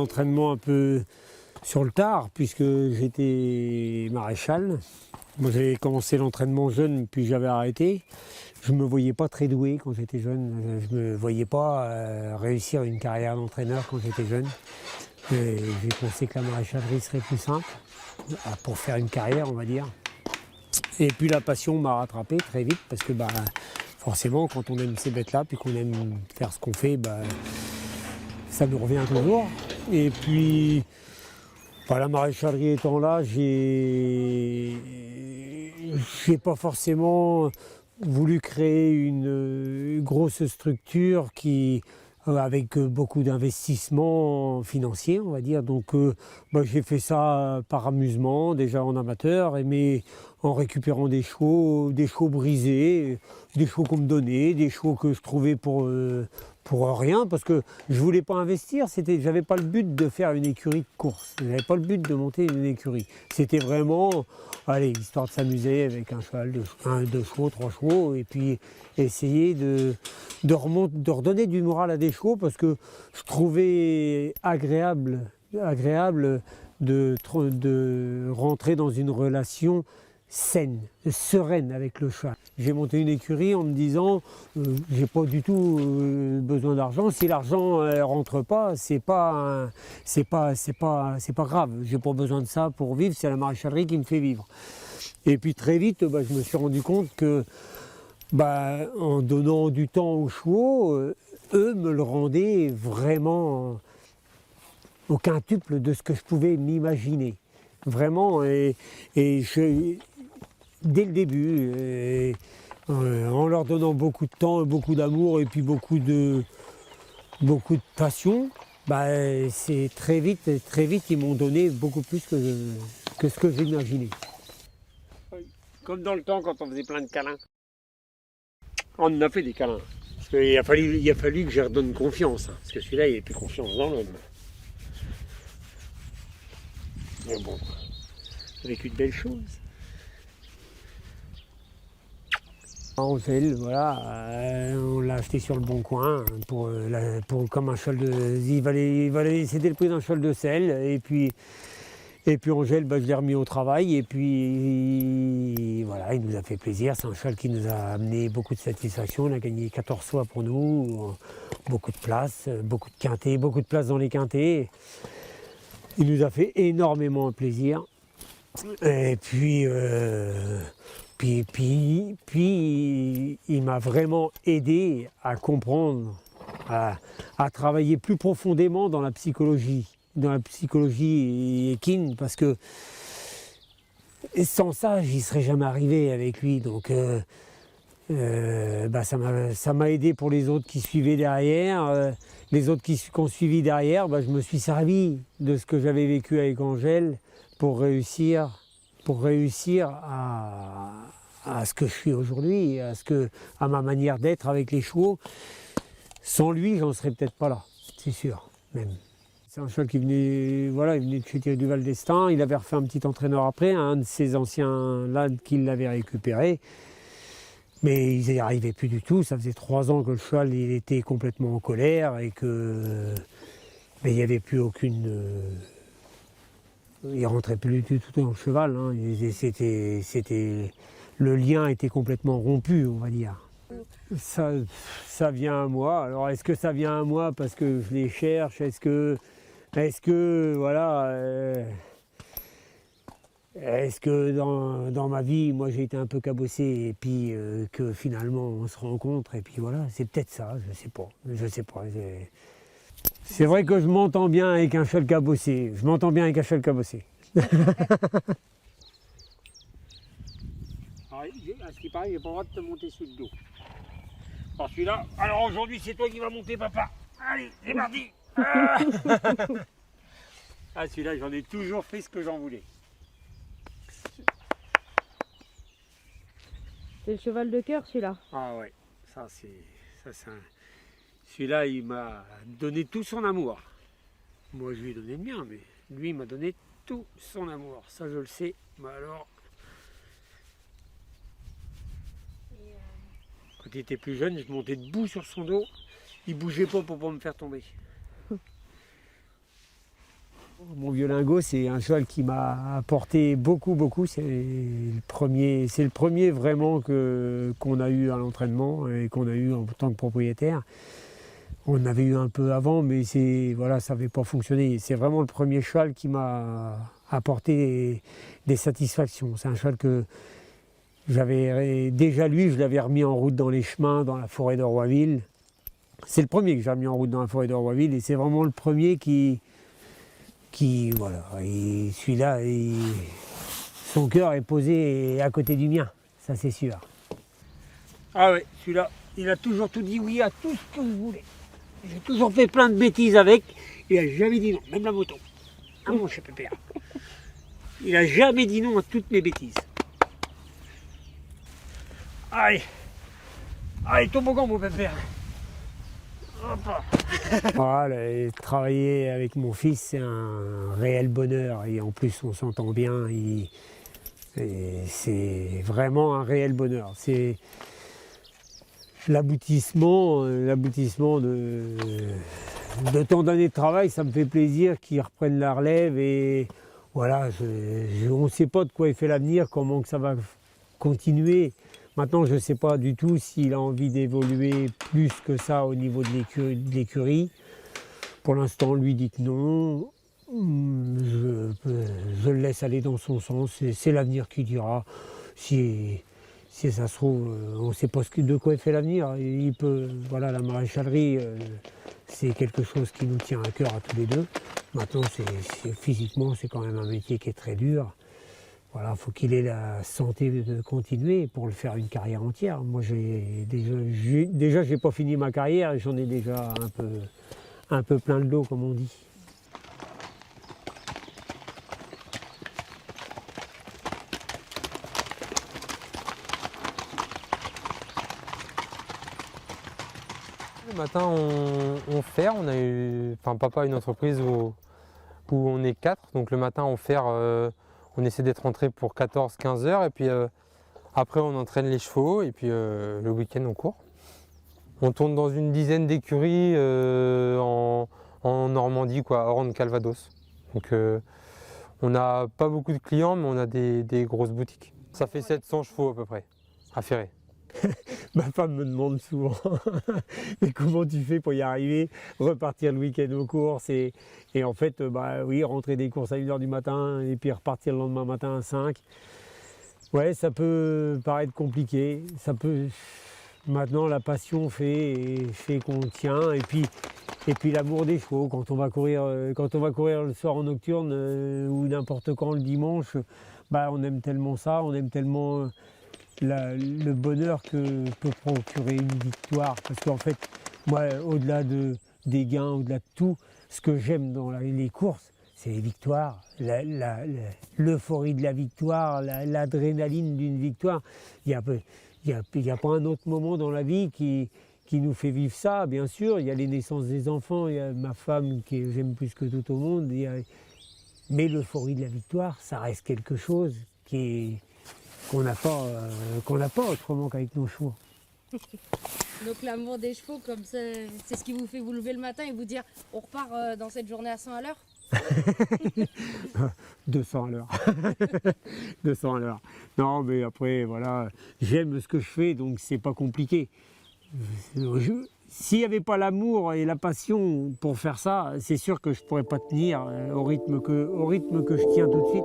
l'entraînement un peu sur le tard, puisque j'étais maréchal. Moi, j'avais commencé l'entraînement jeune, puis j'avais arrêté. Je ne me voyais pas très doué quand j'étais jeune. Je ne me voyais pas réussir une carrière d'entraîneur quand j'étais jeune. J'ai pensé que la maréchalerie serait plus simple pour faire une carrière, on va dire. Et puis la passion m'a rattrapé très vite, parce que forcément, quand on aime ces bêtes-là, puis qu'on aime faire ce qu'on fait, ça nous revient toujours. Et puis, la maréchalerie étant là, j'ai pas forcément voulu créer une grosse structure avec beaucoup d'investissements financiers, on va dire. Donc j'ai fait ça par amusement, déjà en amateur, mais en récupérant des chevaux brisés, des chevaux qu'on me donnait, des chevaux que je trouvais pour rien, parce que je ne voulais pas investir, j'avais pas le but de faire une écurie de course, j'avais pas le but de monter une écurie. C'était vraiment, histoire de s'amuser avec un cheval, deux chevaux, trois chevaux, et puis essayer de redonner du moral à des chevaux, parce que je trouvais agréable de rentrer dans une relation saine, sereine avec le cheval. J'ai monté une écurie en me disant j'ai pas du tout besoin d'argent. Si l'argent rentre pas, c'est pas grave. J'ai pas besoin de ça pour vivre. C'est la maréchalerie qui me fait vivre. Et puis très vite, je me suis rendu compte que en donnant du temps aux chevaux, eux me le rendaient vraiment au quintuple de ce que je pouvais m'imaginer. Vraiment, dès le début, en leur donnant beaucoup de temps, beaucoup d'amour et puis beaucoup de passion, c'est très vite ils m'ont donné beaucoup plus que ce que j'imaginais. Comme dans le temps quand on faisait plein de câlins. On en a fait des câlins. Parce qu'il a fallu que je redonne confiance, parce que celui-là il n'a plus confiance dans l'homme. Mais bon, avec une belle chose. Angèle, on l'a acheté sur le bon coin comme un cheval de. C'était le prix d'un cheval de selle. Et puis Angèle, je l'ai remis au travail. Et puis voilà, il nous a fait plaisir. C'est un cheval qui nous a amené beaucoup de satisfaction. On a gagné 14 fois pour nous, beaucoup de place, beaucoup de quintés, beaucoup de place dans les quintés. Il nous a fait énormément plaisir. Et puis il m'a vraiment aidé à comprendre, à travailler plus profondément dans la psychologie équine, parce que sans ça, j'y serais jamais arrivé avec lui. Donc ça m'a aidé pour les autres qui suivaient derrière. Les autres qui ont suivi derrière, je me suis servi de ce que j'avais vécu avec Angèle pour réussir à ce que je suis aujourd'hui, à ma manière d'être avec les chevaux. Sans lui, j'en serais peut-être pas là, c'est sûr, même. C'est un cheval qui venait de chez Thierry Duval d'Estaing. Il avait refait un petit entraîneur après, un de ses anciens lads qui l'avait récupéré. Mais ils n'y arrivaient plus du tout. Ça faisait 3 ans que le cheval il était complètement en colère et que il n'y avait plus aucune. Il rentrait plus du tout dans le cheval. Le lien était complètement rompu, on va dire. Ça vient à moi. Alors est-ce que ça vient à moi parce que je les cherche? Est-ce que dans ma vie, moi j'ai été un peu cabossé et puis que finalement on se rencontre et puis voilà, c'est peut-être ça, je sais pas. C'est vrai que je m'entends bien avec un cheval cabossé. À ce qui paraît, il n'a pas le droit de te monter sur le dos. Alors celui-là, aujourd'hui c'est toi qui vas monter, papa. Allez, c'est parti. Celui-là, j'en ai toujours fait ce que j'en voulais. C'est le cheval de cœur, celui-là. Ah ouais, celui-là, il m'a donné tout son amour. Moi, je lui ai donné le mien, mais lui, il m'a donné tout son amour. Ça, je le sais. Alors, quand il était plus jeune, je montais debout sur son dos. Il bougeait pas pour me faire tomber. Mon Violingo, c'est un cheval qui m'a apporté beaucoup. C'est le premier vraiment qu'on a eu à l'entraînement et qu'on a eu en tant que propriétaire. On avait eu un peu avant, mais voilà, ça n'avait pas fonctionné. C'est vraiment le premier cheval qui m'a apporté des satisfactions. C'est un cheval que déjà je l'avais remis en route dans les chemins, dans la forêt de Roiville. C'est le premier que j'ai remis en route dans la forêt de Roiville et c'est vraiment le premier qui voilà, et celui-là, son cœur est posé à côté du mien, ça c'est sûr. Ah ouais, celui-là, il a toujours tout dit oui à tout ce que vous voulez. J'ai toujours fait plein de bêtises avec, il n'a jamais dit non, même la moto. Ah mon cher pépère. Il n'a jamais dit non à toutes mes bêtises. Allez, toboggan mon pépère. Voilà, et travailler avec mon fils, c'est un réel bonheur et en plus on s'entend bien. C'est vraiment un réel bonheur. C'est l'aboutissement de tant d'années de travail. Ça me fait plaisir qu'ils reprennent la relève et voilà, on ne sait pas de quoi il fait l'avenir, comment que ça va continuer. Maintenant, je ne sais pas du tout s'il a envie d'évoluer plus que ça au niveau de l'écurie. Pour l'instant, lui dit que non. Je le laisse aller dans son sens. C'est l'avenir qui dira. Si ça se trouve, on ne sait pas de quoi il fait l'avenir. Voilà, la maréchalerie, c'est quelque chose qui nous tient à cœur à tous les deux. Maintenant, physiquement, c'est quand même un métier qui est très dur. Voilà, faut qu'il ait la santé de continuer pour le faire une carrière entière. Moi, déjà, j'ai pas fini ma carrière et j'en ai déjà un peu plein le dos, comme on dit. Le matin, on ferre. Papa a une entreprise où on est 4. Donc le matin, on ferre. On essaie d'être rentré pour 14-15 heures et puis après on entraîne les chevaux et puis le week-end on court. On tourne dans une dizaine d'écuries en Normandie, Orne, Calvados. Donc on n'a pas beaucoup de clients mais on a des grosses boutiques. Ça fait 700 chevaux à peu près à ferrer. Ma femme me demande souvent mais comment tu fais pour y arriver, repartir le week-end aux courses et en fait oui, rentrer des courses à 1h du matin et puis repartir le lendemain matin à 5. Ouais, ça peut paraître compliqué, maintenant la passion fait qu'on tient et puis l'amour des chevaux quand on va courir le soir en nocturne ou n'importe quand le dimanche, on aime tellement ça, on aime tellement le bonheur que peut procurer une victoire. Parce qu'en fait, moi, au-delà des gains, au-delà de tout, ce que j'aime dans les courses, c'est les victoires, l'euphorie de la victoire, l'adrénaline d'une victoire. Il n'y a pas un autre moment dans la vie qui nous fait vivre ça. Bien sûr, il y a les naissances des enfants, il y a ma femme que j'aime plus que tout au monde. Mais l'euphorie de la victoire, ça reste quelque chose qu'on n'a pas autrement qu'avec nos chevaux. Donc l'amour des chevaux, comme ça, c'est ce qui vous fait vous lever le matin et vous dire on repart dans cette journée à 100 à l'heure 200 à l'heure. 200 à l'heure. Non, mais après, voilà, j'aime ce que je fais, donc c'est pas compliqué. S'il n'y avait pas l'amour et la passion pour faire ça, c'est sûr que je ne pourrais pas tenir au rythme que je tiens tout de suite.